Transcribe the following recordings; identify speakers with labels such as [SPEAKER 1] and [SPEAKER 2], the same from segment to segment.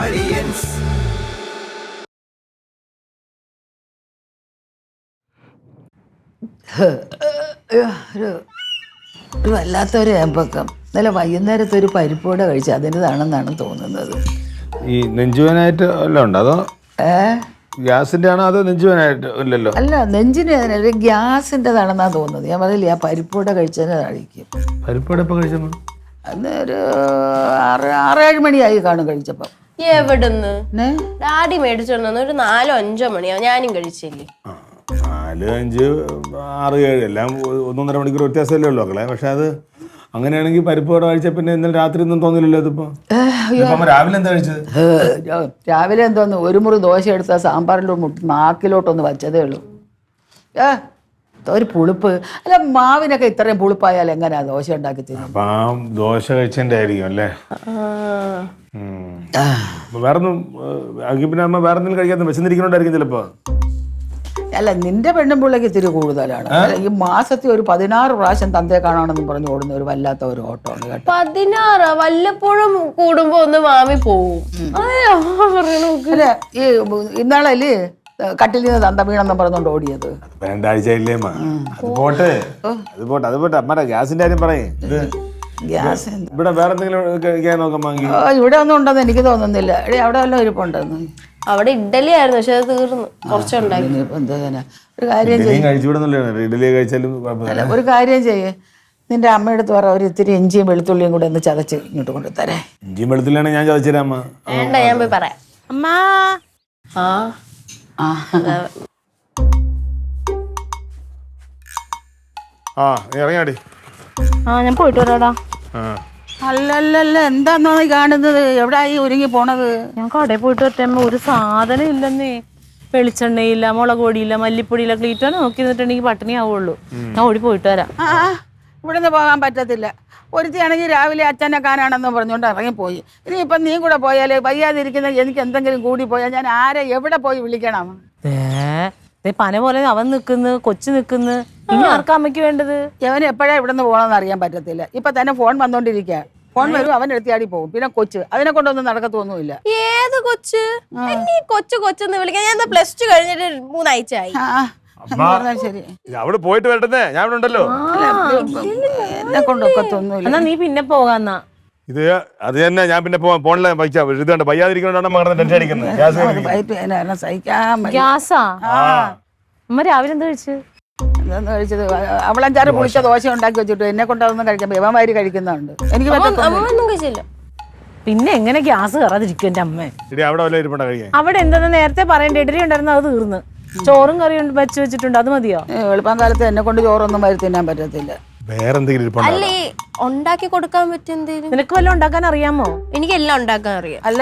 [SPEAKER 1] ഒരു വല്ലാത്തൊരു ഏമ്പക്കം. ഇന്നലെ വൈകുന്നേരത്തെ ഒരു പരിപ്പോടെ കഴിച്ച് അതിൻ്റെതാണെന്നാണ് തോന്നുന്നത്.
[SPEAKER 2] ഈ നെഞ്ചുവേനായിട്ട് വല്ലതും ഉണ്ടോ അതോ ഗ്യാസിന്റെ ആണോ അതോ നെഞ്ചുവേനായിട്ട് ഇല്ലല്ലോ?
[SPEAKER 1] അല്ല, നെഞ്ചിന് ഗ്യാസിൻ്റെതാണെന്നാണ് തോന്നുന്നത്. ഞാൻ പറയില്ല, ആ പരിപ്പോടെ കഴിച്ചതിനെ കഴിക്കും.
[SPEAKER 2] പരിപ്പോടെ എപ്പോൾ കഴിച്ചപ്പോൾ?
[SPEAKER 1] അന്ന് ഒരു 6-7 മണിയായി കാണും കഴിച്ചപ്പോൾ.
[SPEAKER 3] എവിടുന്ന് ഡാഡി മേടിച്ചോണ്ടെന്ന് ഒരു 4-5 മണിയാവും. ഞാനും കഴിച്ചില്ലേ.
[SPEAKER 2] 4, 5, 6, 7 എല്ലാം 1-1.5 മണിക്കൂർ വ്യത്യാസമല്ലേ ഉള്ളൂ മക്കളെ. പക്ഷെ അത് അങ്ങനെയാണെങ്കിൽ പരിപ്പോടെ കഴിച്ച പിന്നെ ഇന്നലെ രാത്രി ഒന്നും തോന്നില്ലല്ലോ ഇതിപ്പോ. രാവിലെ എന്താ കഴിച്ചത്?
[SPEAKER 1] രാവിലെ എന്തോന്ന്, ഒരു മുറി ദോശ എടുത്താൽ സാമ്പാറിലോ നാക്കിലോട്ടൊന്ന് വച്ചതേ ഉള്ളൂ. ഒരു പുളിപ്പ്. അല്ല, മാവിനൊക്കെ ഇത്രയും പുളിപ്പായാൽ എങ്ങനെയാ ദോശ ഉണ്ടാക്കി തരും?
[SPEAKER 2] അപ്പൊ ആ ദോശ കഴിച്ചതിന്റെ ആയിരിക്കും അല്ലേ? വേറൊന്നും പിന്നെ അമ്മ വേറെ എന്തെങ്കിലും കഴിക്കാത്ത വിശന്നിരിക്കണോണ്ടായിരിക്കും ചിലപ്പോ.
[SPEAKER 1] അല്ല, നിന്റെ പെണ്ണും പിള്ളേക്ക് ഇത്തിരി കൂടുതലാണ്. ഈ മാസത്തിൽ ഒരു 16 പ്രാവശ്യം തന്തയെ കാണാണെന്നും പറഞ്ഞു ഓടുന്ന ഒരു വല്ലാത്ത ഒരു ഓട്ടമാണ് കേട്ടോ.
[SPEAKER 3] 16 വല്ലപ്പോഴും കൂടുമ്പോ ഒന്ന് മാമി പോവും.
[SPEAKER 1] അല്ല, ഈ ഇന്നാളല്ലേ കട്ടിൽ നിന്ന് തന്ത വീണെന്നും പറഞ്ഞോണ്ട് ഓടിയത്?
[SPEAKER 2] 2 ആഴ്ചയില്ലേ അത് പോട്ടെ. അമ്മയുടെ ഗ്യാസിന്റെ കാര്യം പറയേ.
[SPEAKER 1] ഗ്യാസ്
[SPEAKER 2] ഇവിടെ വേറെ എന്തെങ്കിലും കഴിക്കാൻ നോക്കാൻ വാങ്ങി?
[SPEAKER 1] ഇവിടെ ഒന്നും ഉണ്ടെന്ന് എനിക്ക് തോന്നുന്നില്ല. അവിടെ വല്ലതും ഇരിപ്പുണ്ടെന്ന്.
[SPEAKER 3] അവിടെ ഇഡ്ഡലി ആയിരുന്നു, പക്ഷെ അത് തീർന്നു. കുറച്ചുണ്ടായി.
[SPEAKER 1] ഒരു കാര്യം
[SPEAKER 2] കഴിച്ചാലും
[SPEAKER 1] ഒരു കാര്യം ചെയ്യേ, നിന്റെ അമ്മയുടെ അടുത്ത് പറ ഒരു ഇത്തിരി ഇഞ്ചിയും വെളുത്തുള്ളിയും കൂടെ ഒന്ന് ചതച്ച് ഇങ്ങോട്ട് കൊണ്ടുതരേ.
[SPEAKER 2] ഇഞ്ചിയും വെളുത്തുള്ളിയാണ് ഞാൻ ചതച്ചുതരാം അമ്മ.
[SPEAKER 3] വേണ്ട, ഞാൻ പോയി പറയാം. അമ്മ
[SPEAKER 2] ഇറങ്ങിയാടി.
[SPEAKER 3] ഞാൻ പോയിട്ട് വരാടാ.
[SPEAKER 1] അല്ലല്ലല്ല, എന്താന്നോ നീ കാണുന്നത്? എവിടെ ഈ ഒരുങ്ങി പോണത്?
[SPEAKER 3] ഞാൻ കടയിൽ പോയിട്ട് വരട്ടെ. ഒരു സാധനം ഇല്ലെന്നേ. വെളിച്ചെണ്ണയില്ല, മുളക് പൊടിയില്ല, മല്ലിപ്പൊടിയില്ല. ക്ലീറ്റാണ് നോക്കി നിന്നിട്ടുണ്ടെങ്കിൽ പട്ടിണി ആവുള്ളൂ. ഞാൻ ഓടി പോയിട്ട് വരാം.
[SPEAKER 1] ഇവിടെ നിന്ന് പോകാൻ പറ്റത്തില്ല. ഒരുത്തിയാണെങ്കിൽ രാവിലെ അച്ഛനെ കാണാണെന്ന് പറഞ്ഞുകൊണ്ട് ഇറങ്ങിപ്പോയി. ഇനിയിപ്പം നീ കൂടെ പോയാലേ വയ്യാതിരിക്കുന്ന എനിക്ക് എന്തെങ്കിലും കൂടി പോയാൽ ഞാൻ ആരെ എവിടെ പോയി വിളിക്കണം?
[SPEAKER 3] പന പോലെ അവൻ നിൽക്കുന്നു, കൊച്ചു നിൽക്കുന്നു. ഇനി ആർക്കാ അമ്മയ്ക്ക് വേണ്ടത്?
[SPEAKER 1] അവന് എപ്പോഴാ ഇവിടെ നിന്ന് പോകണമെന്ന് അറിയാൻ പറ്റത്തില്ല. ഇപ്പൊ തന്നെ ഫോൺ വന്നോണ്ടിരിക്കുക. ഫോൺ വരും, അവൻ എടുത്തിയാടി പോകും. പിന്നെ കൊച്ച്, അതിനെ കൊണ്ടൊന്നും നടക്കത്തൊന്നുമില്ല.
[SPEAKER 3] ഏത് കൊച്ച്? കൊച്ചെന്ന് വിളിക്കാൻ ഞാൻ +2 കഴിഞ്ഞിട്ട് 3 ആഴ്ചയായി.
[SPEAKER 1] ശരി,
[SPEAKER 2] അവിടെ പോയിട്ട് വരട്ടെ, ഞാൻ ഇവിടെ ഉണ്ടല്ലോ.
[SPEAKER 1] എന്നെ കൊണ്ടൊക്കത്തൊന്നുമില്ല.
[SPEAKER 3] എന്നാ നീ പിന്നെ പോകാന്നാ.
[SPEAKER 2] ഇത് അത് തന്നെ, ഞാൻ പിന്നെ പോണില്ല. ഇതുകൊണ്ട് വയ്യാതിരിക്കണോണ്ടാണ് ടെൻഷൻ അടിക്കുന്നത്.
[SPEAKER 1] സഹിക്കാൻ
[SPEAKER 3] ഗ്യാസാ? അമ്മ രാവിലെ എന്താ കഴിച്ചു?
[SPEAKER 1] എന്താന്ന് കഴിച്ചത്? അവളഞ്ചാറ് പുളിച്ച ദോശ ഉണ്ടാക്കി വെച്ചിട്ട് എന്നെ കൊണ്ട് അതൊന്നും കഴിക്കാൻ വേവാരി കഴിക്കുന്നുണ്ട്. എനിക്ക്
[SPEAKER 3] കഴിച്ചില്ല. പിന്നെ എങ്ങനെ ഗ്യാസ് കയറാതിരിക്കും എന്റെ അമ്മ?
[SPEAKER 2] അവിടെ
[SPEAKER 3] എന്താ നേരത്തെ പറയണ്ട? ഇഡലി ഉണ്ടായിരുന്നു, അത് തീർന്ന്. ചോറും കറിയും വെച്ച് വെച്ചിട്ടുണ്ട്, അത് മതിയോ?
[SPEAKER 1] എളുപ്പം കാലത്ത് എന്നെ കൊണ്ട് ചോറൊന്നും വരി തിന്നാൻ പറ്റത്തില്ല.
[SPEAKER 3] അല്ലേ ഉണ്ടാക്കി കൊടുക്കാൻ പറ്റും? നിനക്ക് വല്ലതും ഉണ്ടാക്കാൻ അറിയാമോ? എനിക്ക് എല്ലാം ഉണ്ടാക്കാൻ അറിയാം.
[SPEAKER 1] അല്ല,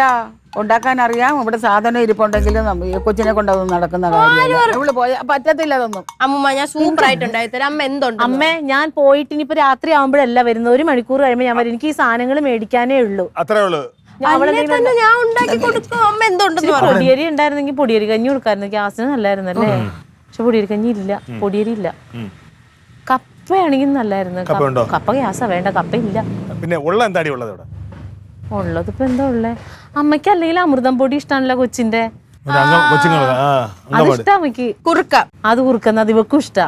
[SPEAKER 1] ഉണ്ടാക്കാൻ അറിയാം. ഇവിടെ സാധനം ഇരിപ്പുണ്ടെങ്കിലും കൊച്ചിനെ കൊണ്ട് അതൊന്നും നടക്കുന്ന കാര്യമില്ല. പോയാ പറ്റത്തില്ല അതൊന്നും.
[SPEAKER 3] അമ്മ, ഞാൻ സൂപ്പർ ആയിട്ട് ഉണ്ടാക്കി തരാം. അമ്മ എന്തുണ്ട്? അമ്മേ, ഞാൻ പോയിട്ട് ഇനിയിപ്പോ രാത്രി ആവുമ്പോഴല്ല വരുന്നത്. 1 മണിക്കൂർ കഴിയുമ്പോൾ ഞാൻ വരും. എനിക്ക് ഈ സാധനങ്ങൾ മേടിക്കാനേ ഉള്ളൂ.
[SPEAKER 2] അത്രേ ഉള്ളൂ.
[SPEAKER 3] ഞാൻ ഉണ്ടാക്കി കൊടുക്കും. അമ്മ എന്തുണ്ടെന്ന് പറഞ്ഞു. പൊടിയരി ഉണ്ടായിരുന്നെങ്കിൽ പൊടിയരി കഞ്ഞി കൊടുക്കായിരുന്നു. ഗ്യാസിന് നല്ലായിരുന്നല്ലേ? പക്ഷെ പൊടിയരി കഞ്ഞി ഇല്ല, പൊടിയരി ഇല്ല. കപ്പയാണെങ്കിൽ നല്ലായിരുന്നു. കപ്പ ഗ്യാസാ വേണ്ട, കപ്പ ഇല്ല.
[SPEAKER 2] പിന്നെ
[SPEAKER 3] ഉള്ളത് ഇപ്പൊ എന്താ ഉള്ളേ? അമ്മയ്ക്ക് അല്ലെങ്കിൽ അമൃതം പൊടി ഇഷ്ടമാണല്ലോ കൊച്ചിന്റെ. അതിഷ്ട അമ്മയ്ക്ക്. കുറുക്ക, അത് കുറുക്കുന്ന അത് ഇവക്കും ഇഷ്ട.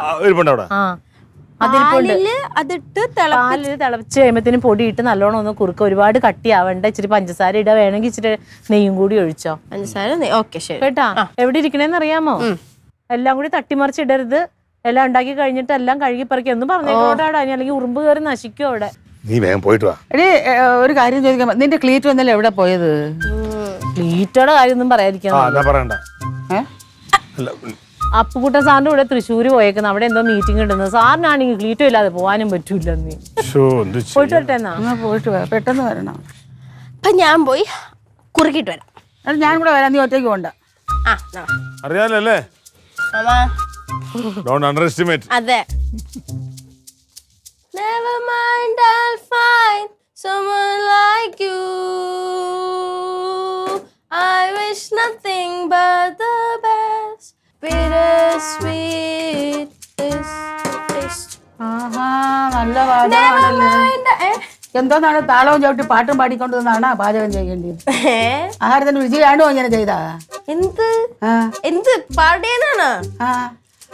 [SPEAKER 3] അതിട്ട് തിളച്ച് കഴിയുമ്പത്തേനും പൊടി ഇട്ട് നല്ലോണം ഒന്ന് കുറുക്ക. ഒരുപാട് കട്ടിയാവണ്ട. ഇച്ചിരി പഞ്ചസാര ഇട, വേണമെങ്കിൽ ഇച്ചിരി നെയ്യും കൂടി ഒഴിച്ചോ. പഞ്ചസാര കേട്ടാ? എവിടെ ഇരിക്കണേന്ന് അറിയാമോ? എല്ലാം കൂടി തട്ടിമറിച്ച് ഇടരുത്. എല്ലാം ഉണ്ടാക്കി കഴിഞ്ഞിട്ട് എല്ലാം കഴുകി പറക്കി ഒന്നും പറഞ്ഞോടാ, അല്ലെങ്കിൽ ഉറുമ്പ് കയറി നശിക്കും അവിടെ.
[SPEAKER 2] നീ വേഗം പോയിട്ട് വാ.
[SPEAKER 1] എടീ, ഒരു കാര്യം ചോദിക്കാൻ, നിന്റെ ക്ലീറ്റ് വന്നല്ലേ എവിടെ പോയത്?
[SPEAKER 3] ക്ലീറ്റോടെ കാര്യമൊന്നും പറയാതിരിക്കാൻ. അപ്പുകുട്ടൻ സാറിന്റെ കൂടെ തൃശ്ശൂര് പോയേക്കുന്നത്. അവിടെ എന്തോ മീറ്റിംഗ് ഉണ്ടെന്ന്. സാറിനാണെങ്കിൽ ക്ലീറ്റോ ഇല്ലാതെ പോകാനും പറ്റൂല. നീ പോയിട്ട് വരട്ടെ എന്നാ?
[SPEAKER 1] പോയിട്ട് പെട്ടെന്ന് വരണം.
[SPEAKER 3] അപ്പൊ ഞാൻ പോയി കുറുക്കിട്ട് വരാം.
[SPEAKER 1] ഞാൻ കൂടെ വരാം, നീ ഒറ്റയ്ക്ക് പോണ്ട.
[SPEAKER 2] അറിയാലല്ലേ? Don't underestimate.
[SPEAKER 3] അതെ. Never mind, I'll find someone like you. I wish nothing but the best. Bittersweet is taste.
[SPEAKER 1] നല്ല പാടാണല്ലോ. എന്തോന്നാണ് താളവും ചവിട്ടി പാട്ടും പാടിക്കൊണ്ട് നിന്നാണ് പാചകം ചെയ്യേണ്ടത്? ആഹാരത്തിന് രുചിയാണോ ഇങ്ങനെ ചെയ്താ?
[SPEAKER 4] എന്ത് പാടിയെന്നാണ്?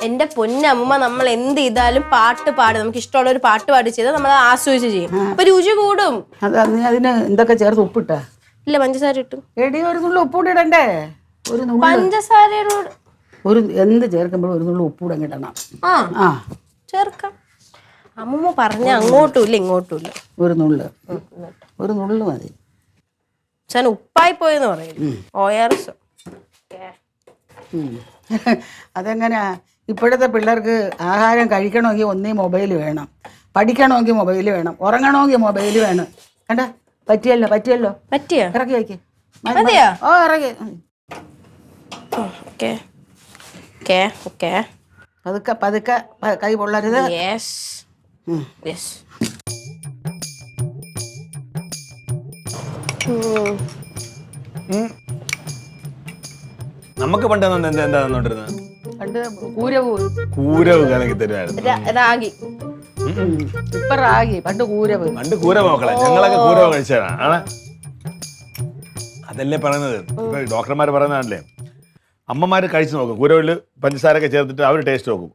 [SPEAKER 4] എന്റെ പൊന്നമ്മ, നമ്മൾ എന്ത് ചെയ്താലും പാട്ട് പാടും. നമുക്ക് ഇഷ്ടമുള്ള ഒരു പാട്ട് പാടി ചെയ്താൽ നമ്മൾ ആസ്വദിച്ച് ചെയ്യും. അപ്പൊ രുചി കൂടും.
[SPEAKER 1] അതിന് എന്തൊക്കെ ചേർത്ത് ഉപ്പിട്ട?
[SPEAKER 4] ഇല്ല, പഞ്ചസാര ഇട്ടു.
[SPEAKER 1] എടി ഒരു നുള്ളു ഉപ്പൂടെ ഇടണ്ടേ? ഒരു നുള്ളു
[SPEAKER 4] പഞ്ചസാരയോട്
[SPEAKER 1] ഒരു എന്ത് ചേർക്കുമ്പോഴും ഒരു നുള്ളു ഉപ്പൂടെ ഇടണം.
[SPEAKER 4] ചേർക്കാം. അമ്മമ്മ പറഞ്ഞ അങ്ങോട്ടും ഇല്ല ഇങ്ങോട്ടും ഇല്ല.
[SPEAKER 1] ഒരു നുള്ളു മതി.
[SPEAKER 4] ഞാൻ ഉപ്പായി പോയെന്ന് പറയും. ORS.
[SPEAKER 1] അതെങ്ങനെയാ? ഇപ്പോഴത്തെ പിള്ളേർക്ക് ആഹാരം കഴിക്കണമെങ്കിൽ ഒന്നേ മൊബൈൽ വേണം, പഠിക്കണമെങ്കിൽ മൊബൈൽ വേണം, ഉറങ്ങണമെങ്കിൽ മൊബൈൽ വേണം. കണ്ട പറ്റിയല്ലോ ഇറക്കി വയ്ക്ക്. ഓ ഇറക്കി. പതുക്കെ പതുക്കെ കൈ പൊള്ളരുത്.
[SPEAKER 2] നമുക്ക് പണ്ട് എന്താ തന്നോണ്ടിരുന്നത്?
[SPEAKER 1] പണ്ട് കൂരവ്
[SPEAKER 2] കലക്കി തരുമായിരുന്നു.
[SPEAKER 4] രാഗി.
[SPEAKER 1] ഇപ്പൊ റാഗി. പണ്ട് കൂരവ്
[SPEAKER 2] മക്കളെ. ഞങ്ങളൊക്കെ കൂരവ് കഴിച്ചതാണ്. അതല്ലേ പറയുന്നത്. ഇപ്പൊ ഡോക്ടർമാർ പറയുന്നതാണല്ലേ, അമ്മമാര് കഴിച്ചു നോക്കും. കൂരവില് പഞ്ചസാരൊക്കെ ചേർത്തിട്ട് അവർ ടേസ്റ്റ് നോക്കും.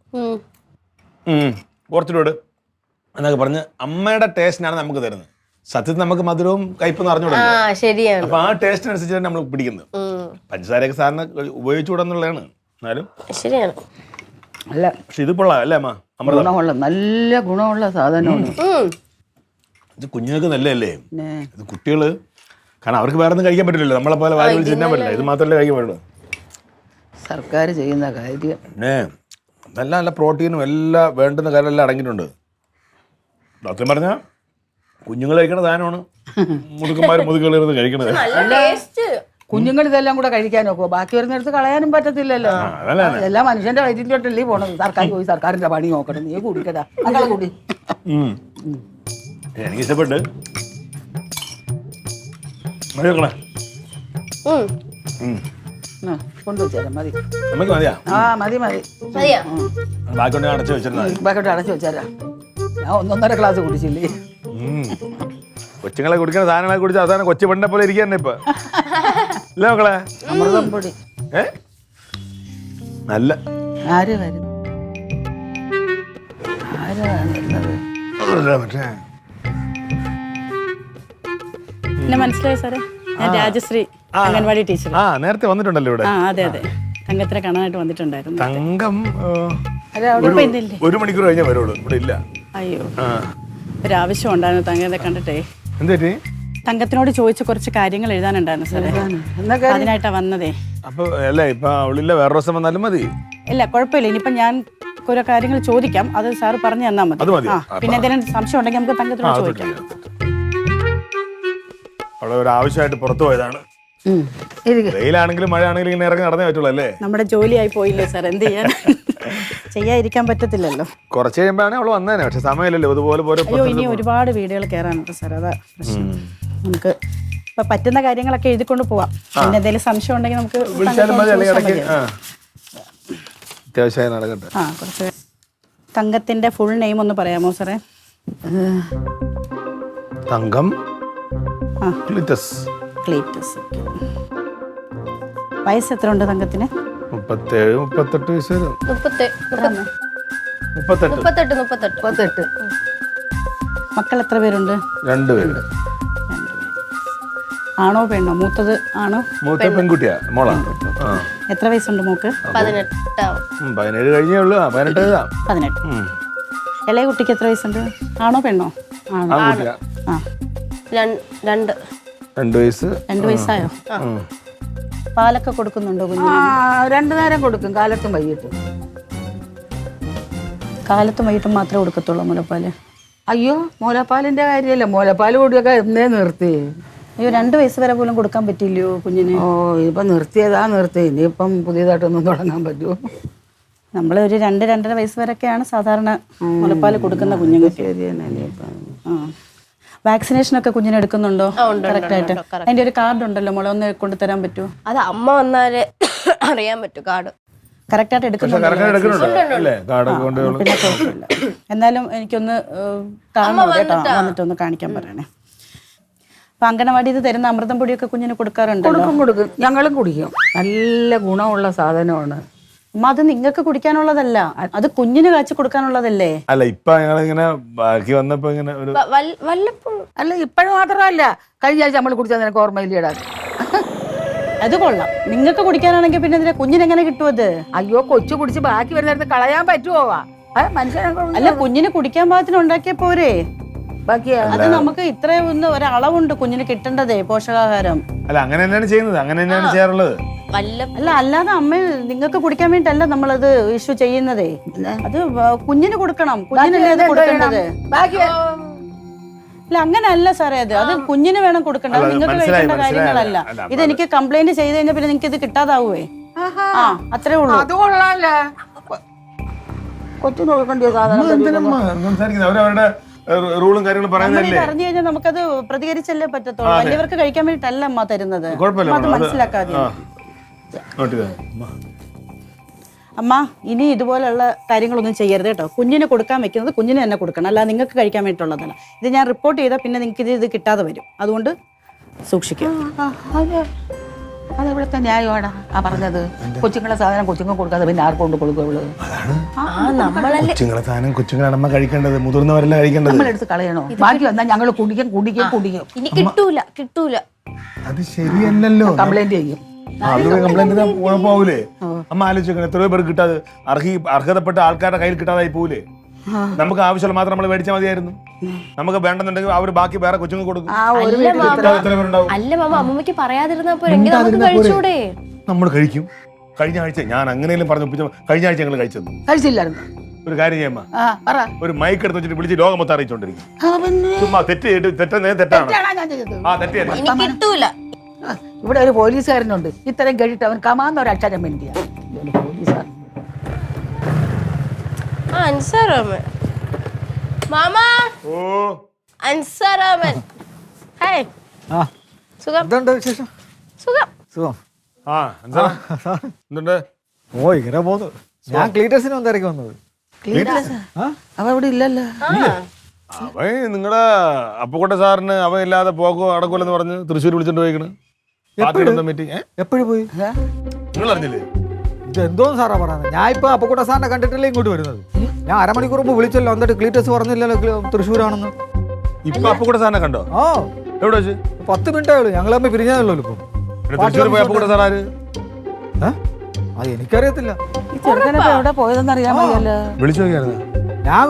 [SPEAKER 2] കുറച്ചിലൂടെ എന്നൊക്കെ പറഞ്ഞ് അമ്മയുടെ ടേസ്റ്റിനാണ് നമുക്ക് തരുന്നത്. സത്യത്തിൽ നമുക്ക് മധുരവും കയ്പെന്ന് അറിഞ്ഞൂടാ.
[SPEAKER 4] ശരിയാണ്.
[SPEAKER 2] അപ്പൊ ആ ടേസ്റ്റിനനുസരിച്ചാണ് നമ്മൾ പിടിക്കുന്നത്. പഞ്ചസാരയൊക്കെ സാറിന് ഉപയോഗിച്ചുകൂടാന്നുള്ളതാണ്. എന്നാലും
[SPEAKER 4] ശരിയാണ്.
[SPEAKER 1] അല്ല,
[SPEAKER 2] പക്ഷെ ഇത് കൊള്ളാം അല്ലേ അമ്മ?
[SPEAKER 1] ഗുണമുള്ള നല്ല ഗുണമുള്ള സാധനമാണ്.
[SPEAKER 2] ഇത് കുഞ്ഞുങ്ങൾക്ക് നല്ലതല്ലേ? ഇത് കുട്ടികള്, കാരണം അവർക്ക് വേറെ ഒന്നും കഴിക്കാൻ പറ്റില്ലല്ലോ. നമ്മളെ പോലെ വാരി വിളിച്ച് തിന്നാൻ പറ്റില്ല. ഇത് മാത്രമല്ലേ കഴിക്കാൻ പറ്റുള്ളൂ.
[SPEAKER 1] സർക്കാർ ചെയ്യുന്ന കാര്യം
[SPEAKER 2] നല്ല നല്ല പ്രോട്ടീനും എല്ലാം വേണ്ടുന്ന കാര്യമെല്ലാം അടങ്ങിയിട്ടുണ്ട്. ഡോക്ടർ പറഞ്ഞ കുഞ്ഞുങ്ങൾ കഴിക്കണ സാധനമാണ് മുതുക്കുകളിരുന്ന് കഴിക്കണത്.
[SPEAKER 1] കുഞ്ഞുങ്ങൾ ഇതെല്ലാം കൂടെ കഴിക്കാൻ നോക്കുമോ? ബാക്കി വരുന്നിടത്ത് കളയാനും പറ്റത്തില്ലല്ലോ. എല്ലാം മനുഷ്യന്റെ വയറ്റിലോട്ടല്ലേ പോണത്. സർക്കാർ പോയി സർക്കാരിന്റെ പണി നോക്കണം. നീ കുടിക്കടാ, മക്കളെ കൂടി.
[SPEAKER 2] എനിക്ക് ഇഷ്ടപ്പെട്ട്
[SPEAKER 1] കൊണ്ടുവച്ചേരാം. മതി
[SPEAKER 2] നമുക്ക് മതിയാ?
[SPEAKER 1] മതി
[SPEAKER 2] ബാക്കി അടച്ചു വെച്ചിരുന്നാ?
[SPEAKER 1] ബാക്കോട്ട് അടച്ചു വെച്ചാരാ. ഞാൻ 1.5 ഗ്ലാസ് കുടിച്ചില്ലേ.
[SPEAKER 2] കൊച്ചുങ്ങളെ കുടിക്കുന്ന സാധനങ്ങളെ കുടിച്ച് അവസാനം കൊച്ചു പെണ്ണെ പോലെ ഇരിക്കാൻ ഇപ്പൊ അല്ലേ മക്കളെ?
[SPEAKER 1] അമൃതം പൊടി
[SPEAKER 2] നല്ല.
[SPEAKER 1] ആര് വരും?
[SPEAKER 3] എന്നെ മനസ്സിലായി സാറേ, ഞാൻ രാജശ്രീ, അംഗൻവാടി ടീച്ചർ.
[SPEAKER 2] നേരത്തെ വന്നിട്ടുണ്ടല്ലോ ഇവിടെ.
[SPEAKER 3] അതെ തങ്കത്തിനെ കാണാനായിട്ട് വന്നിട്ടുണ്ടായിരുന്നു.
[SPEAKER 2] തങ്കം 1 മണിക്കൂർ കഴിഞ്ഞാൽ വരുള്ളൂ. ഇവിടെ ഇല്ല.
[SPEAKER 3] അയ്യോ, ഒരാവശ്യം ഉണ്ടായിരുന്നു തങ്കത്തെ കണ്ടിട്ടേ.
[SPEAKER 2] എന്ത്?
[SPEAKER 3] തങ്കത്തിനോട് ചോദിച്ച കുറച്ച് കാര്യങ്ങൾ എഴുതാനുണ്ടായിരുന്നു സാറേ. അതിനായിട്ടാ വന്നതേ.
[SPEAKER 2] അപ്പൊ അല്ലേ ഇപ്പൊ അവളില്ല, വേറെ ദിവസം വന്നാലും മതി.
[SPEAKER 3] ഇല്ല, കുഴപ്പമില്ല. ഇനിയിപ്പോ ഞാൻ കുറെ കാര്യങ്ങൾ ചോദിക്കാം, അത് സാറ് പറഞ്ഞു തന്നാൽ മതി. പിന്നെ എന്തെങ്കിലും സംശയം ഉണ്ടെങ്കിൽ നമുക്ക് തങ്കത്തിനോട് ചോദിക്കാം.
[SPEAKER 2] അവിടെ ഒരു ആവശ്യമായിട്ട് പുറത്തു പോയതാണ്. വെയിലാണെങ്കിലും മഴയാണെങ്കിലും ഇങ്ങനെ ഇറങ്ങി നടന്നേ പറ്റുള്ളൂ അല്ലേ?
[SPEAKER 3] നമ്മുടെ ജോലിയായി പോയില്ലേ സാർ, എന്ത് ചെയ്യാൻ? ചെയ്യാതിരിക്കാൻ പറ്റത്തില്ലല്ലോ.
[SPEAKER 2] കുറച്ച് കഴിയുമ്പോഴാണ് അവള് വന്നേനെ, പക്ഷെ സമയമില്ലല്ലോ. അതുപോലെ
[SPEAKER 3] അയ്യോ, ഇനി ഒരുപാട് വീടുകൾ കയറാനുണ്ട് സാർ. അതാ പ്രശ്നം. നമുക്ക് ഇപ്പൊ പറ്റുന്ന കാര്യങ്ങളൊക്കെ എഴുതിക്കൊണ്ട് പോവാം. പിന്നെ എന്തെങ്കിലും സംശയം ഉണ്ടെങ്കിൽ നമുക്ക്
[SPEAKER 2] അത്യാവശ്യമായി നടക്കട്ടെ.
[SPEAKER 3] കുറച്ച്. തങ്കത്തിന്റെ ഫുൾ നെയിം ഒന്ന് പറയാമോ സാറേ?
[SPEAKER 2] തങ്കം ക്ലീറ്റസ്.
[SPEAKER 3] വയസ്സ് എത്ര ഉണ്ട് തങ്കത്തിന്?
[SPEAKER 2] 37-38 വയസ്സ് വരും.
[SPEAKER 4] 38.
[SPEAKER 3] മക്കൾ എത്ര പേരുണ്ട്?
[SPEAKER 2] 2 പേര്.
[SPEAKER 3] ആണോ പെണ്ണോ? മൂത്തത് ആണോ?
[SPEAKER 2] മൂത്ത പെൺകുട്ടിയാ, മോളാ.
[SPEAKER 3] എത്ര വയസ്സുണ്ട് മോക്ക്?
[SPEAKER 4] 17
[SPEAKER 2] കഴിഞ്ഞേ ഉള്ളൂ.
[SPEAKER 3] 18. ഇളയ കുട്ടിക്ക് എത്ര വയസ്സുണ്ട്? ആണോ പെണ്ണോ?
[SPEAKER 4] രണ്ട്
[SPEAKER 2] 2 വയസ്സ്.
[SPEAKER 3] 2 വയസ്സായോ? പാലൊക്കെ കൊടുക്കുന്നുണ്ടോ കുഞ്ഞിന്?
[SPEAKER 1] 2 നേരം കൊടുക്കും, കാലത്തും വൈകിട്ടും.
[SPEAKER 3] കാലത്തും വൈകിട്ടും മാത്രമേ കൊടുക്കത്തുള്ളൂ മുലപ്പാല്?
[SPEAKER 1] അയ്യോ, മുലപ്പാലിന്റെ കാര്യമല്ല, മുലപ്പാൽ കൂടിയൊക്കെ എന്നേ നിർത്തി.
[SPEAKER 3] അയ്യോ, 2 വയസ്സ് വരെ പോലും കൊടുക്കാൻ പറ്റില്ലയോ കുഞ്ഞിന്?
[SPEAKER 1] ഓ, ഇപ്പൊ നിർത്തി. ഇനിയിപ്പം പുതിയതായിട്ടൊന്നും തുടങ്ങാൻ പറ്റുമോ?
[SPEAKER 3] നമ്മൾ ഒരു 2-2.5 വയസ്സ് വരെയൊക്കെയാണ് സാധാരണ മുലപ്പാൽ കൊടുക്കുന്ന കുഞ്ഞുങ്ങൾക്ക്. വാക്സിനേഷൻ ഒക്കെ കുഞ്ഞിനെ എടുക്കുന്നുണ്ടോ? കറക്റ്റായിട്ട് അതിന്റെ ഒരു കാർഡ് ഉണ്ടല്ലോ മോളെ, ഒന്ന് കൊണ്ടുതരാൻ പറ്റുമോ?
[SPEAKER 4] അത് അമ്മ വന്നാലേ അറിയാൻ പറ്റൂ കാർഡ്.
[SPEAKER 5] കറക്റ്റായിട്ട് എടുക്കുന്നുണ്ടല്ലോ
[SPEAKER 2] എടുക്കുന്നുണ്ടോ അല്ലേ കാർഡൊക്കെ കൊണ്ട്
[SPEAKER 5] പിന്നെ കുഴപ്പമില്ല. എന്നാലും എനിക്കൊന്ന് കാണണം കേട്ടോ, വന്നിട്ടൊന്ന് കാണിക്കാൻ പറയണേ. അപ്പൊ അംഗനവാടിയിൽ തരുന്ന അമൃതം പൊടിയൊക്കെ കുഞ്ഞിന് കൊടുക്കാറുണ്ടല്ലോ?
[SPEAKER 1] കൊടുക്കും, ഞങ്ങളും കുടിക്കും. നല്ല ഗുണമുള്ള സാധനമാണ്.
[SPEAKER 5] അമ്മ അത് നിങ്ങൾക്ക് കുടിക്കാനുള്ളതല്ല, അത് കുഞ്ഞിന് കാച്ചി കൊടുക്കാനുള്ളതല്ലേ?
[SPEAKER 2] അല്ല ഇപ്പൊ ഞങ്ങളിങ്ങനെ ബാക്കി വന്നപ്പോ ഇങ്ങനെ ഒരു
[SPEAKER 4] വല്ലപ്പോഴും
[SPEAKER 1] അല്ല ഇപ്പോഴും മാത്രമല്ല, കഴിഞ്ഞ ആഴ്ച നമ്മൾ കുടിച്ചാൽ നിനക്ക് ഓർമ്മയില്ലേടാ?
[SPEAKER 5] അത് കൊള്ളാം. നിങ്ങൾക്ക് കുടിക്കാനാണെങ്കിൽ പിന്നെ ഇതിനെ കുഞ്ഞിനെങ്ങനെ കിട്ടും അത്?
[SPEAKER 1] അയ്യോ, കൊച്ചു കുടിച്ച് ബാക്കി വരുന്നിടത്ത് കളയാൻ പറ്റുമോ? മനുഷ്യനെ
[SPEAKER 5] അല്ല കുഞ്ഞിന് കുടിക്കാൻ പാകത്തിന് ഉണ്ടാക്കിയ പോരെ?
[SPEAKER 1] ബാക്കിയാ
[SPEAKER 5] അത് നമുക്ക് ഇത്രയും ഒന്ന് ഒരളവുണ്ട് കുഞ്ഞിന് കിട്ടേണ്ടതേ പോഷകാഹാരം.
[SPEAKER 2] അല്ല അങ്ങനെ തന്നെയാണ് ചെയ്യുന്നത്, അങ്ങനെ തന്നെയാണ് ചെയ്യാറുള്ളത്.
[SPEAKER 5] അല്ല അല്ലാതെ അമ്മ നിങ്ങൾക്ക് കുടിക്കാൻ വേണ്ടിട്ടല്ല നമ്മളത് ഇഷ്യൂ ചെയ്യുന്നതേ. അത് കുഞ്ഞിന് കൊടുക്കണം, കുഞ്ഞിനല്ലേ അത് കൊടുക്കേണ്ടത്.
[SPEAKER 1] ബാക്കി
[SPEAKER 5] അല്ല അങ്ങനല്ല സാറേ, അത് കുഞ്ഞിന് വേണം കൊടുക്കേണ്ടത്,
[SPEAKER 2] അല്ല,
[SPEAKER 5] നിങ്ങൾക്ക്
[SPEAKER 2] മനസ്സിലായി,
[SPEAKER 5] കഴിക്കേണ്ട കാര്യങ്ങളല്ല.
[SPEAKER 2] മനസ്സിലായി.
[SPEAKER 5] ഇത് എനിക്ക് കംപ്ലൈന്റ് ചെയ്ത് കഴിഞ്ഞാൽ പിന്നെ നിങ്ങൾക്ക് ഇത് കിട്ടാതാവുവേ. ആ അത്രേ ഉള്ളൂ.
[SPEAKER 1] അത് കൊള്ളാല്ല. കൊച്ചു നോക്കേണ്ടിയ സാധനം
[SPEAKER 2] സംസാരിക്കുന്നത് അവരവരുടെ റൂളും കാര്യങ്ങളും
[SPEAKER 5] നമ്മൾ ഇത്
[SPEAKER 2] പറയുന്നതല്ലേ.
[SPEAKER 5] അറിഞ്ഞു കഴിഞ്ഞാൽ നമുക്കത് പ്രതികരിച്ചല്ലേ പറ്റത്തുള്ളൂ. വലിയവർക്ക് കഴിക്കാൻ വേണ്ടിട്ടല്ല അമ്മ തരുന്നത്.
[SPEAKER 2] കുഴപ്പമില്ല,
[SPEAKER 5] അമ്മ അത്
[SPEAKER 2] അത്
[SPEAKER 5] മനസ്സിലാക്കാതെ.
[SPEAKER 2] നോട്ട് ചെയ്തോ.
[SPEAKER 5] അമ്മ ഇനി ഇതുപോലുള്ള കാര്യങ്ങളൊന്നും ചെയ്യരുത് കേട്ടോ. കുഞ്ഞിന് കൊടുക്കാൻ വെക്കുന്നത് കുഞ്ഞിന് തന്നെ കൊടുക്കണം, അല്ല നിങ്ങൾക്ക് കഴിക്കാൻ വേണ്ടിയിട്ടുള്ളതല്ല. ഇത് ഞാൻ റിപ്പോർട്ട് ചെയ്താൽ പിന്നെ നിങ്ങൾക്ക് ഇത് കിട്ടാതെ വരും. അതുകൊണ്ട് സൂക്ഷിക്കുക.
[SPEAKER 1] അതെവിടുത്തെ ന്യായമാണ് ആ പറഞ്ഞത്? കൊച്ചുങ്ങളെ സാധനം കൊച്ചുങ്ങൾ കൊടുക്കാതെ പിന്നെ ആർക്ക് കൊണ്ട് കൊടുക്കും?
[SPEAKER 2] കൊച്ചുങ്ങളെ സാധനം കൊച്ചുങ്ങളാണ് കഴിക്കേണ്ടത്, മുതിർന്നവരല്ല കഴിക്കേണ്ടത്.
[SPEAKER 1] നമ്മളെടുത്ത് കളയണോ? ബാക്കി വന്നാൽ ഞങ്ങൾ കുടിക്കും.
[SPEAKER 4] ഇനി കിട്ടൂല.
[SPEAKER 2] അത് ശരിയല്ലല്ലോ.
[SPEAKER 1] കംപ്ലൈന്റ് ചെയ്യും.
[SPEAKER 2] കംപ്ലൈന്റ് പോകൂലേ? അമ്മ ആലോചിക്കണം, എത്രയോ പേർക്ക് കിട്ടാതെ അർഹതപ്പെട്ട ആൾക്കാരുടെ കയ്യിൽ കിട്ടാതായി പോകൂലേ? നമുക്ക് ആവശ്യമുള്ള മാത്രം നമ്മൾ മേടിച്ചാൽ മതിയായിരുന്നു. നമുക്ക് വേണ്ടെന്നുണ്ടെങ്കിൽ അവർ ബാക്കി വേറെ കൊച്ചുങ്ങൾ കൊടുക്കും.
[SPEAKER 4] അല്ല മാമ, അമ്മമ്മക്ക് പറയാതിരുന്നപ്പോ എങ്ങനെ നമുക്ക് കഴിച്ചൂടെ?
[SPEAKER 2] നമ്മൾ കഴിക്കും. കഴിഞ്ഞ ആഴ്ച ഞാൻ അങ്ങനെയും പറഞ്ഞു, കഴിഞ്ഞ ആഴ്ച ഞങ്ങൾ കഴിച്ചത്
[SPEAKER 1] കഴിച്ചില്ലായിരുന്നു.
[SPEAKER 2] ഒരു കാര്യം ചെയ്യുമ്പോ
[SPEAKER 1] പറ.
[SPEAKER 2] ഒരു മൈക്ക് എടുത്ത് വെച്ചിട്ട് വിളിച്ച് ലോകം മൊത്തം അറിയിച്ചോണ്ടിരിക്കും. ചുമ്മാ തെറ്റാണ്.
[SPEAKER 1] ഞാൻ ചെയ്തത്
[SPEAKER 2] ആ തെറ്റിയല്ല.
[SPEAKER 4] ഇനി കിട്ടൂല.
[SPEAKER 1] ഇവിടെ ഒരു പോലീസുകാരനുണ്ട്, ഇത്രയും കേട്ടിട്ട് അവൻ കമാന്ന ഒരു അക്ഷരം വേണ്ടിയാ പോലീസുകാരൻ.
[SPEAKER 4] അൻസാറാമൻ മാമ,
[SPEAKER 2] ഓ
[SPEAKER 4] അൻസാറാമൻ. ഹേയ് സുഖം?
[SPEAKER 6] എന്തുണ്ട് വിശേഷം?
[SPEAKER 4] സുഖം.
[SPEAKER 6] സുഖം.
[SPEAKER 2] ആ എന്തുണ്ട്?
[SPEAKER 6] ഓ ഇങ്ങനെ പോന്നു. ഞാൻ ക്ലീറ്റസിന് വന്നിറക്കി വന്നത്.
[SPEAKER 1] അവ ഇവിടെ ഇല്ലല്ലോ.
[SPEAKER 2] അവൻ നിങ്ങളുടെ അപ്പുക്കുട്ട സാറിന് അവൻ ഇല്ലാതെ പോക്കോ അടക്കൂലെന്ന് പറഞ്ഞ് തൃശ്ശൂർ വിളിച്ചോണ്ട് പോയിക്കണ്. മീറ്റിംഗ്
[SPEAKER 6] എപ്പോഴും പോയി?
[SPEAKER 2] നിങ്ങൾ അറിഞ്ഞില്ലേ?
[SPEAKER 6] ഇത് എന്തോന്ന് സാറാ പറയുന്നത്? ഞാൻ ഇപ്പൊ അപ്പുക്കുട്ട സാറിനെ കണ്ടിട്ടല്ലേ ഇങ്ങോട്ട് വരുന്നത്. ഞാൻ അരമണിക്കൂർ മുമ്പ് വിളിച്ചല്ലോ, എന്നിട്ട് ക്ലീറ്റസ് പറഞ്ഞില്ലല്ലോ തൃശ്ശൂരാണെന്ന്.
[SPEAKER 2] ഇപ്പൊ അപ്പുക്കുട്ട സാറിനെ കണ്ടോ?
[SPEAKER 6] ആ
[SPEAKER 2] എവിടെ വെച്ച്?
[SPEAKER 6] 10 മിനിറ്റേ ഉള്ളൂ, ഞങ്ങൾ തമ്മിൽ പിരിഞ്ഞാണല്ലോ ഇപ്പം.
[SPEAKER 2] തൃശ്ശൂർ പോയി അപ്പുക്കുട്ട സാർ ആര്?
[SPEAKER 6] അത് എനിക്കറിയത്തില്ല.
[SPEAKER 1] ഈ ചെറുക്കനൊക്കെ എവിടെ പോയതെന്ന് അറിയാൻ വയ്യല്ലോ.
[SPEAKER 2] വിളിച്ചു നോക്കിയായിരുന്നു.
[SPEAKER 6] ഞാൻ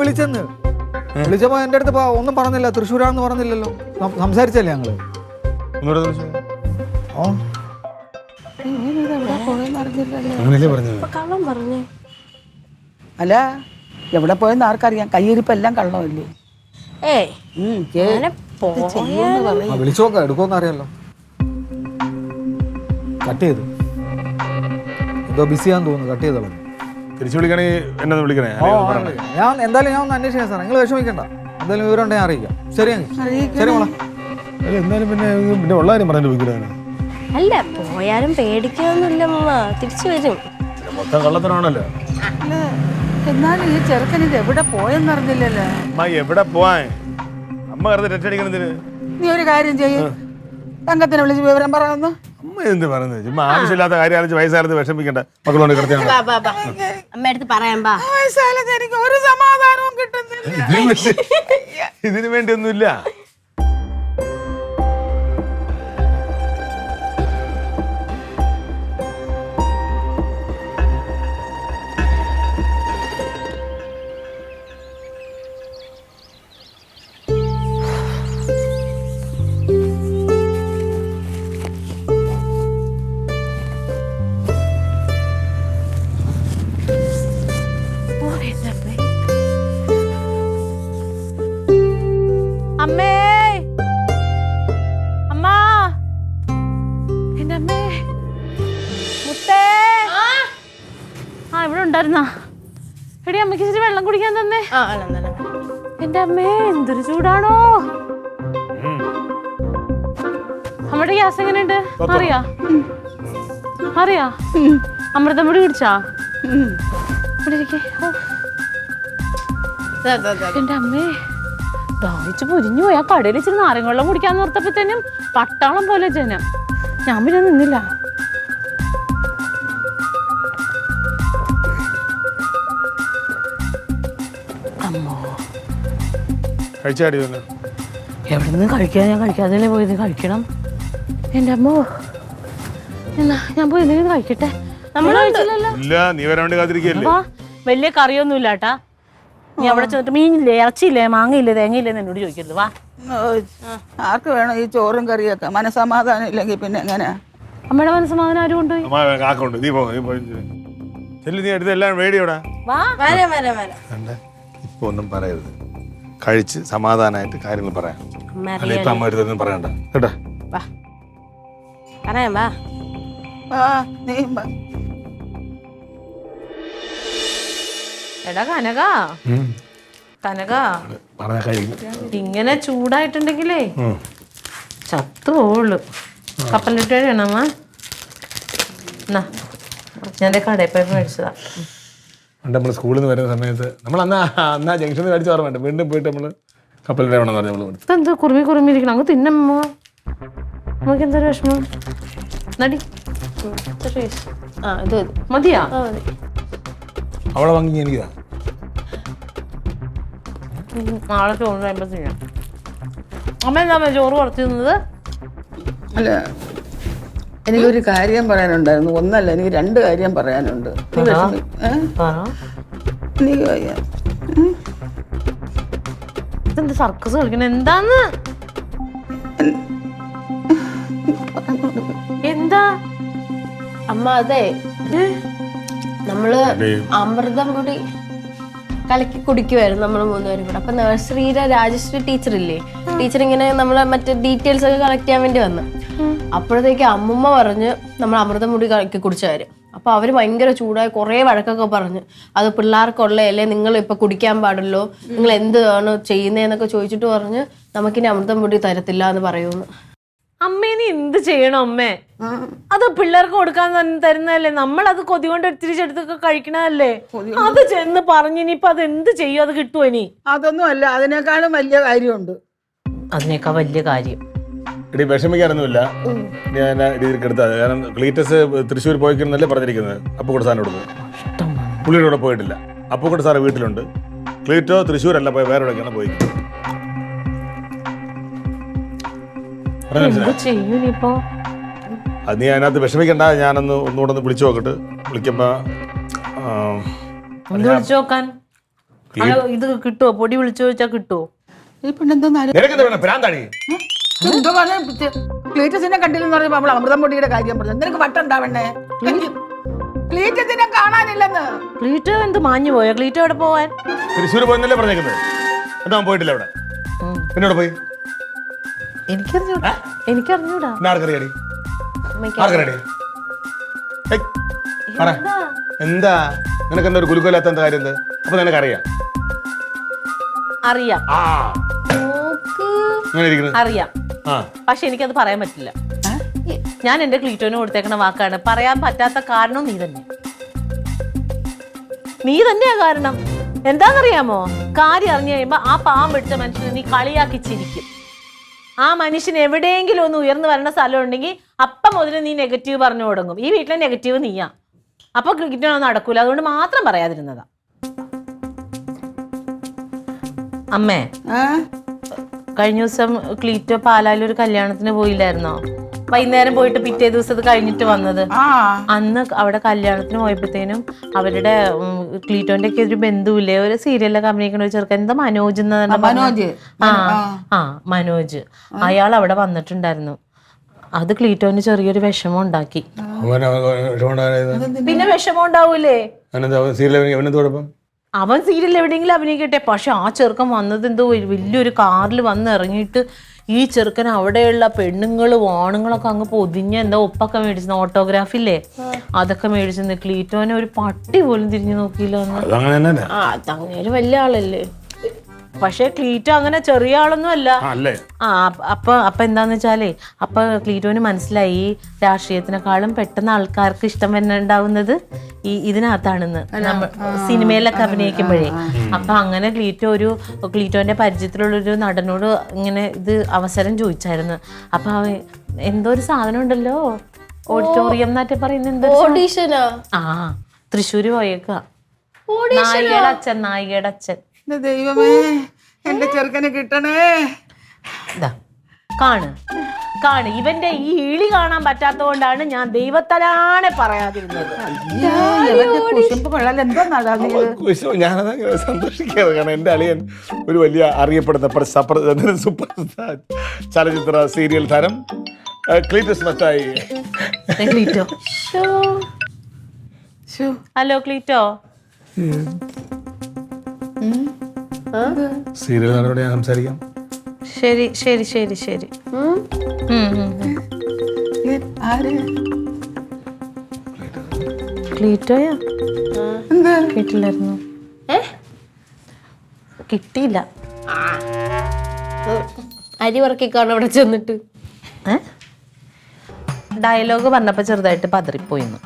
[SPEAKER 6] വിളിച്ചപ്പോ എന്റെ അടുത്ത് ഒന്നും പറഞ്ഞില്ല, തൃശ്ശൂരാണെന്ന് പറഞ്ഞില്ലല്ലോ. സംസാരിച്ചല്ലേ ഞങ്ങള്.
[SPEAKER 4] കള്ളം പറഞ്ഞേ.
[SPEAKER 1] അല്ല എവിടെ പോയെന്ന് ആർക്കറിയാം? കയ്യിരിപ്പെല്ലാം കള്ളമല്ലേ?
[SPEAKER 6] വിളിച്ചു നോക്കാം, എടുക്കുമെന്ന് അറിയാലോ. കട്ട് ചെയ്തു, എന്തോ ബിസിയാന്ന് തോന്നുന്നു, കട്ട് ചെയ്തോളൂ.
[SPEAKER 2] തിരിച്ചു വിളിക്കണേ എന്നെ വിളിക്കണേ.
[SPEAKER 6] ഞാൻ എന്തായാലും ഒന്ന് അന്വേഷിക്കാം സാർ, നിങ്ങൾ വിഷമിക്കണ്ട. എന്തായാലും വിവരം ഉണ്ടെങ്കിൽ അറിയിക്കാം. ശരി ശരി മോളെ.
[SPEAKER 2] എന്തായാലും പിന്നെ ഉള്ള കാര്യം പറഞ്ഞു വിളിക്കൂടാണ്.
[SPEAKER 4] അല്ല പോയാലും പേടിക്കാനൊന്നുമില്ല അമ്മ, തിരിച്ചു വരും.
[SPEAKER 2] മൊത്തം കള്ളത്തരമാണല്ലോ.
[SPEAKER 1] എന്നാലും ഈ ചെറുക്കൻ ഇത് എവിടെ പോയെന്നറിഞ്ഞില്ലല്ലോ.
[SPEAKER 2] അമ്മ എവിടെ പോവാൻ? അമ്മ വെറുതെ തെറ്റടിക്കണതിന്.
[SPEAKER 1] നീ ഒരു കാര്യം ചെയ്യും, തങ്കത്തിനെ വിളിച്ച് വിവരം പറയാമെന്ന്.
[SPEAKER 2] അമ്മ എന്ത് പറയുന്നത്? ചുമ്മാ ആവശ്യമില്ലാത്ത കാര്യം ആലോചിച്ച് വയസ്സാലത്ത് വിഷമിക്കണ്ട. മക്കളോട് കിടത്തിയാണ്
[SPEAKER 4] അമ്മ അടുത്ത് പറയാൻ പാ.
[SPEAKER 1] എനിക്ക് ഒരു സമാധാനവും കിട്ടുന്നില്ല.
[SPEAKER 2] ഇതിനു വേണ്ടി ഒന്നുമില്ല.
[SPEAKER 3] അമ്മേ, അമ്മ, എന്റെ അമ്മേ, മുത്തേ. ഇവിടെ ഉണ്ടായിരുന്ന എടി, അമ്മക്ക് ഇച്ചിരി വെള്ളം കുടിക്കാൻ തന്നെ. എന്റെ അമ്മേ, എന്തൊരു ചൂടാണോ. അമ്മയുടെ ഗ്യാസ് എങ്ങനെയുണ്ട്? അറിയാ അമൃതം പൊടി കുടിച്ചാ? ഇവിടെ ഇരിക്കെ. ഓ, എന്റെ അമ്മേ ദാഹിച്ച് പൊരിഞ്ഞു പോയി. ആ കടയിൽ ഇച്ചിരി നാരങ്ങ വെള്ളം കുടിക്കാന്ന് ഓർത്തപ്പോഴത്തേനും പട്ടാളം പോലെ ജനം. ഞാൻ പിന്നെ നിന്നില്ല. അമ്മോ,
[SPEAKER 2] കഴിച്ചാടി
[SPEAKER 3] എവിടെ നിന്ന് കഴിക്കാൻ? ഞാൻ കഴിക്കാതെ പോയത് കഴിക്കണം. എൻ്റെ അമ്മോ, എന്നാ ഞാൻ പോയി എന്തെങ്കിലും കഴിക്കട്ടെ. നമ്മൾ കഴിച്ചില്ലല്ലോ.
[SPEAKER 2] ഇല്ല, നീ വരാൻ വേണ്ടി കാത്തിരിക്കല്ലേ.
[SPEAKER 3] വാ, വലിയ കറിയൊന്നും ഇല്ലാട്ടാ. നീ അവിടെ ചെന്നിട്ട് മീനില്ലേ, ഇറച്ചിയില്ലേ, മാങ്ങയില്ലേ, തേങ്ങയില്ലേന്ന് എന്നോട് ചോദിക്കരുത്. വാ.
[SPEAKER 1] ആർക്ക് വേണം ഈ ചോറും കറിയൊക്കെ? മനസമാധാനം ഇല്ലെങ്കിൽ പിന്നെ എങ്ങനെ?
[SPEAKER 3] അമ്മയുടെ മനസ്സമാധാനം ആരും കൊണ്ടുപോയി.
[SPEAKER 2] കാക്കുണ്ട്, നീ പോ. ചെല്ലു, നീ എടുത്ത് എല്ലാം റെഡിയോടാ.
[SPEAKER 3] വാ.
[SPEAKER 2] ഇപ്പൊ ഒന്നും പറയരുത്. കഴിച്ച് സമാധാനമായിട്ട് കാര്യങ്ങൾ പറയാം. അല്ല, ഇപ്പൊ അമ്മ എടുത്തൊന്നും പറയണ്ട കേട്ടാ.
[SPEAKER 4] പറയാം, വാ.
[SPEAKER 1] നീ
[SPEAKER 3] എടാ കനക, കനക,
[SPEAKER 2] പറഞ്ഞ കഴിയും.
[SPEAKER 3] ഇങ്ങനെ ചൂടായിട്ടുണ്ടെങ്കിലേ ചത്തുപോളു. കപ്പലിട്ട് വേണമ്മ. എന്നാ ഞാൻ കടയിൽ പോയി മേടിച്ചതാ.
[SPEAKER 2] പണ്ട് നമ്മൾ സ്കൂളിൽ നിന്ന് വരുന്ന സമയത്ത് നമ്മൾ അന്നാ ജംഗ്ഷനിൽ മേടിച്ച് ഓർമ്മയുണ്ട്. വീണ്ടും പോയിട്ട് നമ്മൾ കപ്പലിൻ്റെ വേണമെന്ന് പറഞ്ഞാൽ നമ്മൾ
[SPEAKER 3] ഇതെന്ത് കുറുമി ഇരിക്കണം? അങ്ങ് തിന്നമ്മ. നമുക്ക് എന്തൊരു വിഷമം. നടി
[SPEAKER 4] ഇത്
[SPEAKER 3] മതിയാ?
[SPEAKER 2] അവളെ വാങ്ങി എനിക്കാ.
[SPEAKER 3] നാളെ ചോറ് കഴിയുമ്പോൾ ചെയ്യാം. അമ്മ എന്താ ചോറ് കുറച്ച് തിന്നത്?
[SPEAKER 1] അല്ല, എനിക്കൊരു കാര്യം പറയാനുണ്ടായിരുന്നു. ഒന്നല്ല, എനിക്ക് 2 കാര്യം പറയാനുണ്ട്. എനിക്ക് വയ്യ.
[SPEAKER 3] ഇതെന്ത് സർക്കസ് കളിക്കണ? എന്താന്ന്? എന്താ
[SPEAKER 4] അമ്മ? അതെ, നമ്മള് അമൃതം പൊടി കലക്കി കുടിക്കുമായിരുന്നു നമ്മൾ 3 പേരും കൂടെ. അപ്പൊ നഴ്സറിയിലെ രാജശ്രീ ടീച്ചറില്ലേ, ടീച്ചർ ഇങ്ങനെ നമ്മളെ മറ്റേ ഡീറ്റെയിൽസ് ഒക്കെ കളക്ട് ചെയ്യാൻ വേണ്ടി വന്നു. അപ്പോഴത്തേക്ക് അമ്മുമ്മ പറഞ്ഞ് നമ്മൾ അമൃതം പൊടി കലക്കി കുടിച്ച കാര്യം. അപ്പൊ അവര് ഭയങ്കര ചൂടായി കുറെ വഴക്കൊക്കെ പറഞ്ഞ്, അത് പിള്ളേർക്കുള്ളതല്ലേ, നിങ്ങൾ ഇപ്പൊ കുടിക്കാൻ പാടല്ലോ, നിങ്ങൾ എന്താണ് ചെയ്യുന്നതെന്നൊക്കെ ചോദിച്ചിട്ട് പറഞ്ഞ് നമുക്കിനി അമൃതം പൊടി തരത്തില്ല എന്ന് പറയുമെന്ന്.
[SPEAKER 3] അമ്മേ നീ എന്ത് ചെയ്യണം അമ്മേ? അത് പിള്ളേർക്ക് കൊടുക്കാൻ തരുന്നതല്ലേ, നമ്മളത് കൊതി കൊണ്ട് തിരിച്ചെടുത്തൊക്കെ കഴിക്കണതല്ലേ. അത് ചെന്ന് പറഞ്ഞിനിപ്പൊ അത് എന്ത് ചെയ്യും? അത് കിട്ടുമോ ഇനി?
[SPEAKER 1] അതൊന്നും അല്ല, അതിനേക്കാളും വലിയ കാര്യമുണ്ട്.
[SPEAKER 3] അതിനേക്കാൾ വലിയ കാര്യം.
[SPEAKER 2] ഇടി വിഷമിക്കാനൊന്നുമില്ല. ഞാൻ രീതിക്ക് എടുത്താൽ, കാരണം ക്ലീറ്റസ് തൃശ്ശൂർ പോയിക്കുന്നല്ലേ പറഞ്ഞിരിക്കുന്നത്. അപ്പുക്കുട്ട സാറിന് കൊടുത്തു. പുള്ളിയുടെ കൂടെ പോയിട്ടില്ല. അപ്പുക്കുട്ട സാറ് വീട്ടിലുണ്ട്. ക്ലീറ്റോ തൃശ്ശൂരല്ല പോയി, വേറെ എവിടെയൊക്കെയാണ് പോയി.
[SPEAKER 3] ചെയ്യൂനിപ്പോ?
[SPEAKER 2] അത് നീ അതിനകത്ത് വിഷമിക്കണ്ട. ഞാനൊന്ന് ഒന്നുകൂടെ വിളിച്ചു നോക്കട്ട്. വിളിക്കുമ്പോ
[SPEAKER 3] വിളിച്ചു നോക്കാൻ ഇത് കിട്ടുവോ? പൊടി വിളിച്ചു ചോദിച്ചാ കിട്ടുവോ?
[SPEAKER 1] ഈ പെണ്ണെന്തോ
[SPEAKER 2] ഭ്രാന്താടി.
[SPEAKER 1] എന്തോ ക്ലീറ്റസിനെ കണ്ടില്ലെന്ന് പറഞ്ഞപ്പോ നമ്മൾ അമൃതം പൊടിയുടെ കാര്യം പറഞ്ഞു. നിനക്ക് വട്ടുണ്ടാവണേ? ക്ലീറ്റസിനെ കാണാനില്ലെന്ന്.
[SPEAKER 3] ക്ലീറ്റോ എന്ത് മാഞ്ഞു പോയോ? ക്ലീറ്റോ എവിടെ പോവാൻ?
[SPEAKER 2] തൃശ്ശൂർ പോയെന്നല്ലേ പറഞ്ഞേക്കുന്നത്. എന്നിട്ട് അവൻ പോയിട്ടില്ല അവിടെ. പിന്നോട് പോയി?
[SPEAKER 3] എനിക്കറിഞ്ഞൂടാ. എനിക്കറിഞ്ഞൂടാ.
[SPEAKER 2] ആർക്കറിയാടി? ആർക്കറിയാടി? എന്താ നിനക്ക് എന്താ ഒരു കുലുക്കമില്ലാത്ത എന്താ കാര്യം? എന്ത് അപ്പൊ നിനക്കറിയാം?
[SPEAKER 3] അറിയാം, അറിയാം. പക്ഷെ എനിക്കത് പറയാൻ പറ്റില്ല. ഞാൻ എന്റെ ക്ലീറ്റോന് കൊടുത്തേക്കണ വാക്കാണ്. പറയാൻ പറ്റാത്ത കാരണം നീ തന്നെ. നീ തന്നെയാ കാരണം. എന്താണെന്നറിയാമോ? കാര്യം അറിഞ്ഞു കഴിയുമ്പോ ആ പാവം പിടിച്ച മനുഷ്യനെ നീ കളിയാക്കി ചിരിക്കും. ആ മനുഷ്യൻ എവിടെയെങ്കിലും ഒന്ന് ഉയർന്നു വരേണ്ട സ്ഥലം ഉണ്ടെങ്കിൽ അപ്പം മുതൽ നീ നെഗറ്റീവ് പറഞ്ഞു തുടങ്ങും. ഈ വീട്ടിലെ നെഗറ്റീവ് നീയാ. അപ്പൊ ക്രിക്കറ്റിനൊന്നും നടക്കൂല. അതുകൊണ്ട് മാത്രം പറയാതിരുന്നതാ. അമ്മേ, കഴിഞ്ഞ ദിവസം ക്ലീറ്റോ പാലായിലൊരു കല്യാണത്തിന് പോയില്ലായിരുന്നോ? വൈകുന്നേരം പോയിട്ട് പിറ്റേ ദിവസം അത് കഴിഞ്ഞിട്ട് വന്നത്. അന്ന് അവിടെ കല്യാണത്തിന് പോയപ്പോഴത്തേനും അവരുടെ ക്ലീറ്റോന്റെ ഒക്കെ ഒരു ബന്ധുവില്ലേ, ഒരു സീരിയലൊക്കെ അഭിനയിക്കുന്ന ഒരു ചെറുക്കൻ, എന്താ മനോജ് മനോജ്, അയാൾ അവിടെ വന്നിട്ടുണ്ടായിരുന്നു. അത് ക്ലീറ്റോന് ചെറിയൊരു വിഷമം ഉണ്ടാക്കി. പിന്നെ വിഷമം ഉണ്ടാവൂലേ? അവൻ സീരിയൽ എവിടെയെങ്കിലും അഭിനയിക്കട്ടെ. പക്ഷെ ആ ചെറുക്കൻ വന്നത് എന്തോ വലിയൊരു കാറിൽ വന്ന് ഇറങ്ങിയിട്ട് ഈ ചെറുക്കൻ അവിടെയുള്ള പെണ്ണുങ്ങളും ആണുങ്ങളൊക്കെ അങ്ങ് പൊതിഞ്ഞ എന്താ ഒപ്പൊക്കെ മേടിച്ചു, ഓട്ടോഗ്രാഫില്ലേ, അതൊക്കെ മേടിച്ചു. ക്ലീറ്റോനെ ഒരു പട്ടി പോലും തിരിഞ്ഞു നോക്കിയില്ല.
[SPEAKER 4] അതങ്ങനെ വലിയ ആളല്ലേ.
[SPEAKER 3] പക്ഷെ ക്ലീറ്റോ അങ്ങനെ ചെറിയ ആളൊന്നും അല്ല.
[SPEAKER 2] അല്ലേ?
[SPEAKER 3] അപ്പൊ എന്താന്ന് വെച്ചാലേ അപ്പൊ ക്ലീറ്റോന് മനസ്സിലായി ഈ രാഷ്ട്രീയത്തിനെക്കാളും പെട്ടെന്ന് ആൾക്കാർക്ക് ഇഷ്ടം വരുന്നുണ്ടാവുന്നത് ഇതിനകത്താണെന്ന്, സിനിമയിലൊക്കെ അഭിനയിക്കുമ്പോഴേ. അപ്പൊ അങ്ങനെ ക്ലീറ്റോന്റെ പരിചയത്തിലുള്ളൊരു നടനോട് ഇങ്ങനെ ഇത് അവസരം ചോദിച്ചായിരുന്നു. അപ്പൊ എന്തോ ഒരു സാധനം ഉണ്ടല്ലോ, ഓഡിറ്റോറിയം എന്നാറ്റെ പറയുന്നത്.
[SPEAKER 4] ഓഡീഷനാ?
[SPEAKER 3] ആ, തൃശ്ശൂര് പോയേക്കാ. നായികയുടെ അച്ഛൻ.
[SPEAKER 1] ദൈവമേ, എന്റെ ചെറുക്കനെ കിട്ടണേ.
[SPEAKER 3] കാണ് ഇവന്റെ ഈ ഇളി കാണാൻ പറ്റാത്തതുകൊണ്ടാണ് ഞാൻ ദൈവത്തലാണ് പറയാതിരുന്നത്.
[SPEAKER 2] ഞാനതങ്ങനെ സന്തോഷിക്കാതെ, കാരണം എന്റെ അളിയൻ ഒരു വലിയ അറിയപ്പെടുന്ന സൂപ്പർ ചലച്ചിത്ര സീരിയൽ താരം ക്ലീറ്റസ് മത്തായി.
[SPEAKER 3] ക്ലീറ്റോ, ഹലോ ക്ലീറ്റോ.
[SPEAKER 2] സീരിയൽ താരത്തോട് ഞാൻ സംസാരിക്കാം.
[SPEAKER 3] ശരി ശരി ശരി ശരി. ക്ലീറ്റോയാ? കേട്ടില്ലായിരുന്നു. കിട്ടിയില്ല.
[SPEAKER 4] അരി വറക്കിക്കാണ് അവിടെ ചെന്നിട്ട്.
[SPEAKER 3] ഡയലോഗ് പറഞ്ഞപ്പോ ചെറുതായിട്ട് പതറിപ്പോയിന്ന്.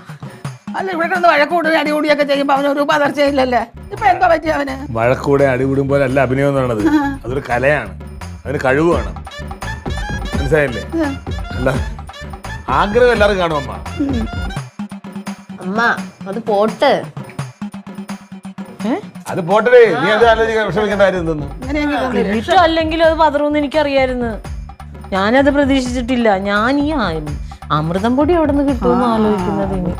[SPEAKER 1] അല്ല, ഇവിടെ ഒന്ന് വഴക്കൂടുക അടികൂടിയൊക്കെ ചെയ്യുമ്പോ അവനൊരു പതർച്ചയില്ലല്ലേ? ഇപ്പൊ എന്താ പറ്റിയ അവന്?
[SPEAKER 2] വഴക്കൂടെ അടികൂടുമ്പോൾ അല്ല അഭിനയം എന്ന് പറയുന്നത്, അതൊരു കലയാണ്, അതിന് കഴിവാണ്. മനസ്സിലായില്ലേ? അല്ല, ആഗ്രഹം എല്ലാവരും കാണും അമ്മ.
[SPEAKER 4] അമ്മ അത് പോട്ട്,
[SPEAKER 2] അത് പോട്ടേ. നീ അത് ആലോചിക്കാൻ വിഷമിക്കേണ്ട കാര്യം എന്തെന്ന്.
[SPEAKER 3] ക്ലീറ്റോ അല്ലെങ്കിൽ അത് പതറുമെന്ന് എനിക്കറിയായിരുന്നു. ഞാനത് പ്രതീക്ഷിച്ചിട്ടില്ല. ഞാൻ ഈ അമൃതം പൊടി അവിടെ നിന്ന് കിട്ടുമെന്ന് ആലോചിക്കുന്നത് ഇനി.